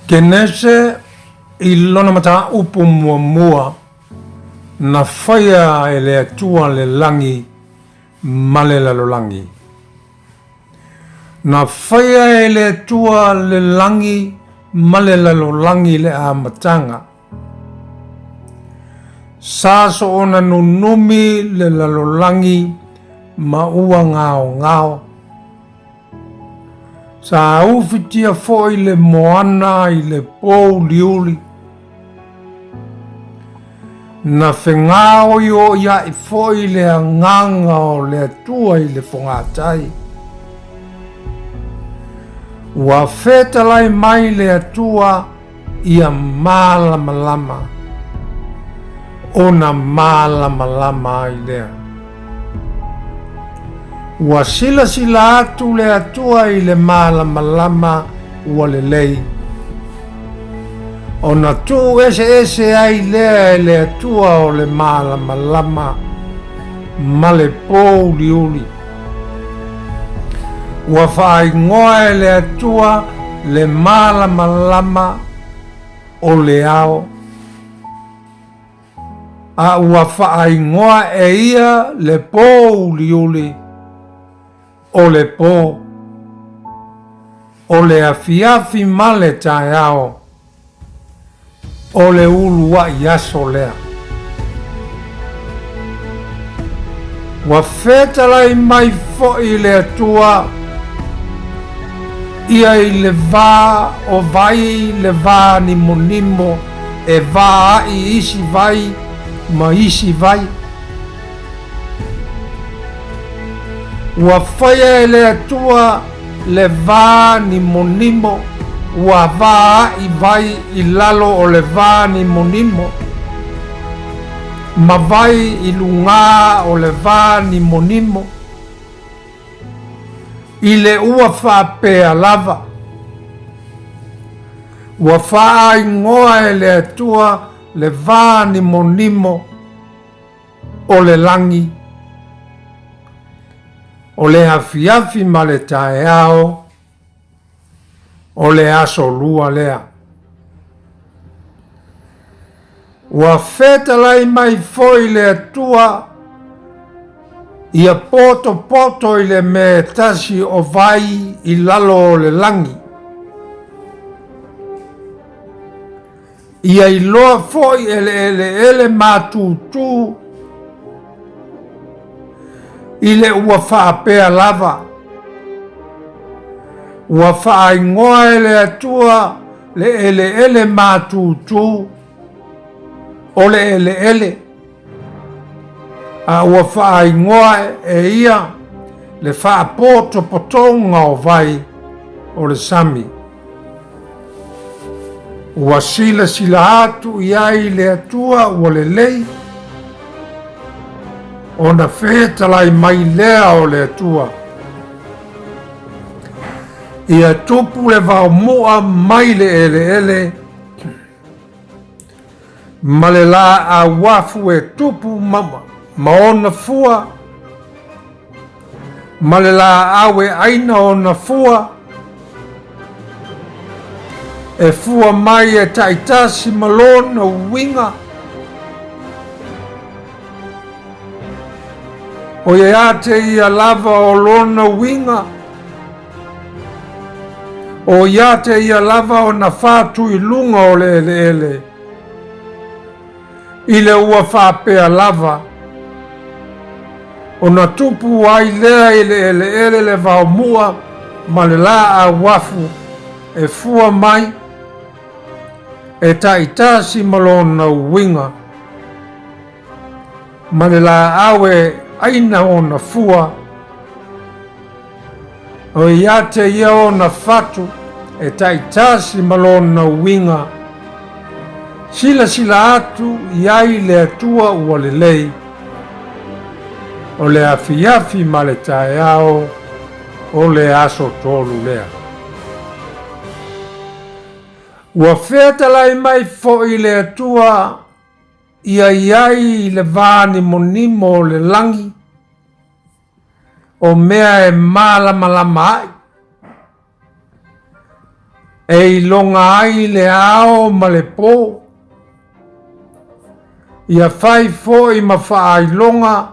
Kenese I lona Mataupu mua na whaia e le atua le langi ma le lalolangi. Na whaia e le atua le langi ma le lalolangi le amatanga. Sa so ona nunumi le lalolangi ma ua ngao. Sa ufitia foi le moana I le pou liuli. Na whengao yo ia I foi le anganga o le atua I le whangatai. Wa whetalai mai le atua ia malamalama. Ona malamalama I lea. Wa sila atu le atua I le malamalama ua le lei. Ona tu ese ai lea le atua o le malamalama ma le pou liuli. Ua whaingoa le atua le malamalama o le ao. A ua whaingoa ia le pou liuli o le po. O le afiafi ma le tae ao. O le ulua iaso lea. Wa whetalai mai foi le atua ia I le vā o vai le vā nimo e vā I isi vai ma isi vai. Wa whaia le atua le vā nimo ua vā I vai I lalo o le vā nimo ma vai I lunga o le vā nimo I le ua whapea lava. Ua whaingoa e le atua le vā nimo o le langi. O le afiafi ma le tae ao. O le aso lua lea. Ua whetalai mai foi le atua ia poto I le me tasi o vai I lalo o le langi. Ia I loa foi ele matutu I le ua whaapea lava. Ua whaingoa le atua le ele matutu o le ele. A ua whaingoa ia le whaapoto potonga o vai o le sami. Ua sila atu iai le atua ua le lei. Ona whetalai mai lea o le atua. Ia tupu le vau mua mai le ele. Ma le la a wafu e tupu ma ona fua. Ma le la awe aina ona fua. E fua mai e taitasi malona winga. O ia ate ia lava o lona winga. O ia te ia lava o na whātu I lunga o le ele. I le ua whāpea lava. O na tupu ai lea I le ele le vau mua ma le la a wafu e fua mai e taitasi malona winga. Ma le la awe aina o na fua. O ia te ia o na whatu e taitasi malona winga. Sila atu iai le atua ua le lei. O le afiafi ma le tae ao o le aso tolu lea. Ua whetalai mai foi le atua iai le vā nimo o le langi. O mea e malamalama ai. e ilonga ai le ao ma le pō. Ia fai fo i mawhaailonga,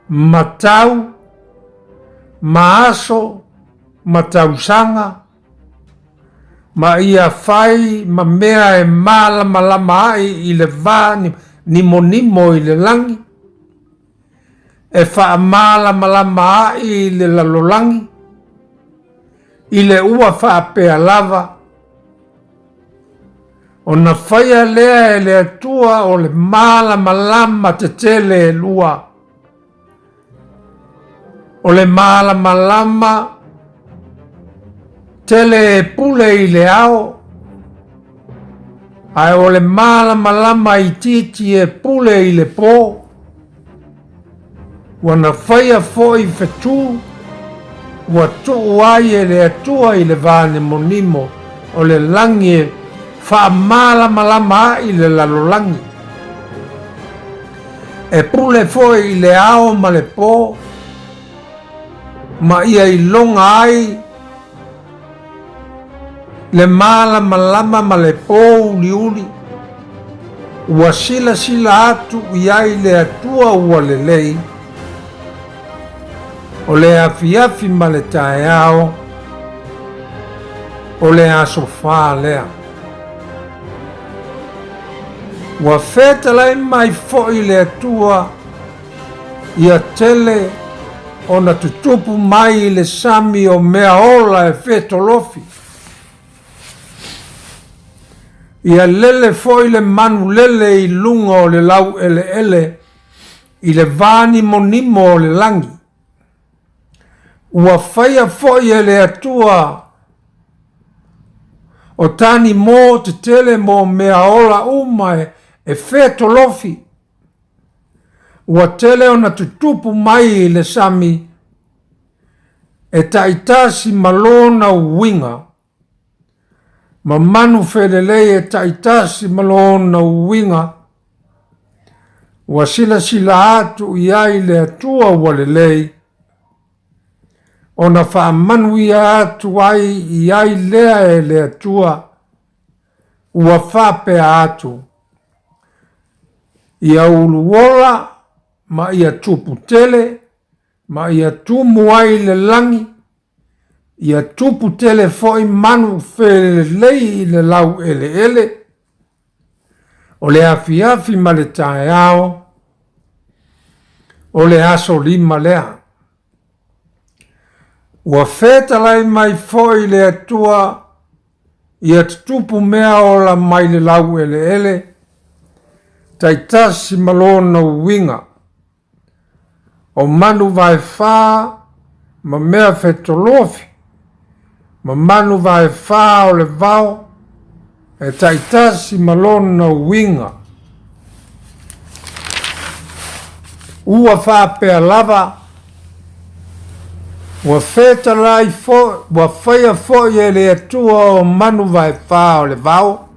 matau, maaso, matausanga, ma ia fai ma mea e malama ai i le vā nimo i le langi, e wha malama ai i le lalolangi, i le ua wha pea lava, o na whaia lea e le atua o le malama te tele e lua. O le malama tele e pule i le ao. Ai o le malama i titi e pule i le pō. Wana whaia fo i whetu. Ua tuu ai e le atua i le vāne monimo o le langi e wha malama i le lalolangi. E pule fo i le ao ma le pō. Ma ia i longa ai le malama ma le pō uli. Ua sila atu i ai le atua ua le lei. O le afi ma le tae ao. O le asofa lea. Ua whetalai mai fo i le atua ia tele o na tutupu mai le sami o mea ola e whetolofi. Ia lele fo i le manu lele i lunga o le lau ele i le vāni monimo o le langi. Ua whaia fo i le atua o tani mō te tele mō mea ola umae e whetolofi. Ua tele o na tutupu mai le sami e taitasi malona uwinga. Ma manu whelelei e taitasi malona uwinga. Ua sila atu i ai le atua ua lelei. O na wha manu i atu ai i ai lea e le atua. Ua whapea atu. Ia uluola. Ma ia tupu tele, ma ia tumu ai le langi, ia tupu tele foi manu whelelei le lau ele. O le afi ma le tae ao, o le aso lima lea. Ua whetalai mai foi le atua, ia tupu mea ola mai le lau ele, taitasi malona uwinga. O manu vai whā, ma mea whetolofi, ma manu vai whā o le vau, e taitasi malona uwinga. Ua whā pea lava, ua whetalai fo, ua whaia fo i le atua o manu vai whā o le vau,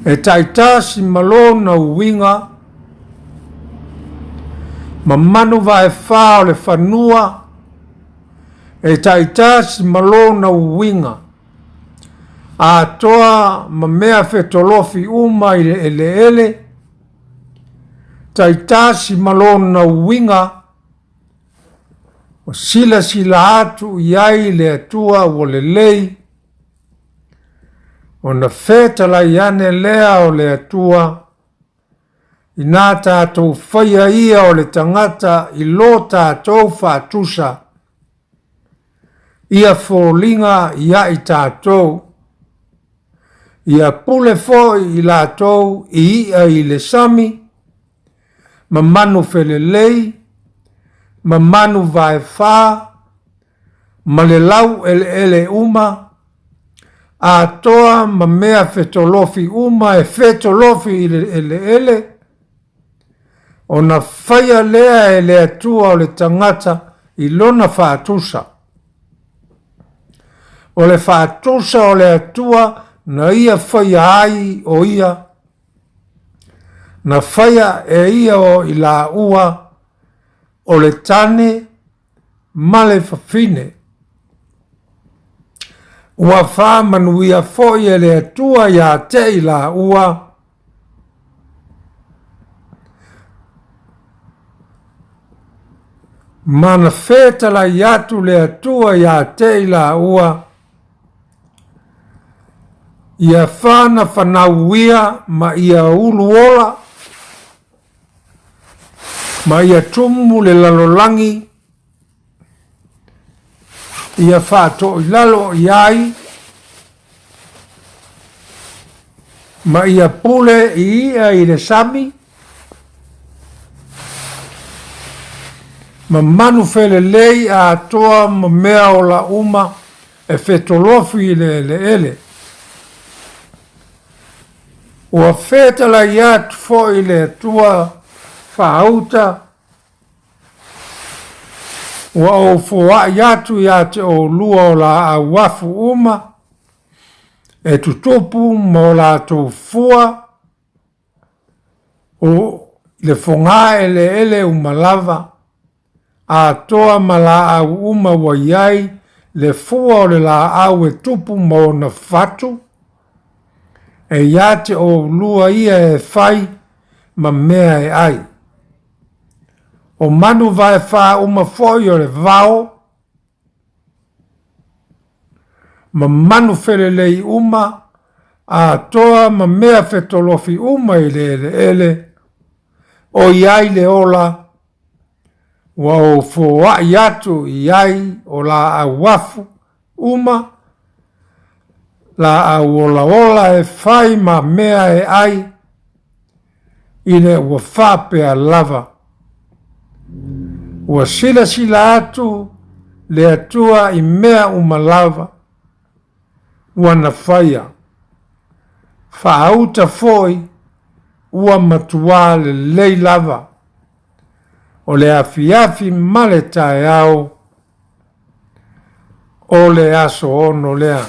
e taitasi malona uwinga. Ma manu vai whā o le whanua, e taitasi malona uwinga. A toa ma mea whetolofi uma i le ele, taitasi malona uwinga. O sila atu i ai le atua o le lei. O na whetala i ane lea o le atua. I nā tātou whaia ia o le tangata i lo tātou whātusa. Ia fōlinga ia i tātou. Ia pule fōi i lātou i ia i le sami. Ma manu whelelei. Ma manu vai whā. Ma le lau ele uma. A toa ma mea whetolofi uma e whetolofi i le ele. O na whaia lea e le atua o le tangata i lona whātusa. O le whātusa o le atua na ia whaia ai o ia. Na whaia e ia o i la ua o le tane ma le whawhine. ua whamanuia foi e le atua ia te la ua, mana whetala i atu le atua ia te la ua, ia whana whanauia ma ia uluola, ma ia tumu le lalolangi, ia whato i lalo iai, ma ia pule ia i le sami, ma manu fele lei a toa ma mea o la uma e fetolofi le ele. Ua fetala i atu fo i le tua whauta, ua o fua i atu i ate o lua o la a wafu uma, e tutupu mo la tō fua, o le fonga ele umalava, a toa ma la au uma wa iai, le fua o le la au e tupu mo na fatu, e iate o lua ia e fai, ma mea e ai. O manu vai wha uma foi o le vao, ma manu felelei uma, a toa ma mea fetolofi uma i le ele, o iai le ola, wa o fua iatu iai o la awafu uma, la ola e fai ma mea e ai, ine ua whapea lava. Ua sila atu le atua i mea umalava, ua na whaia. Whaauta foi, ua matua le lei lava, o le afiafi male tae au, o le aso ono lea.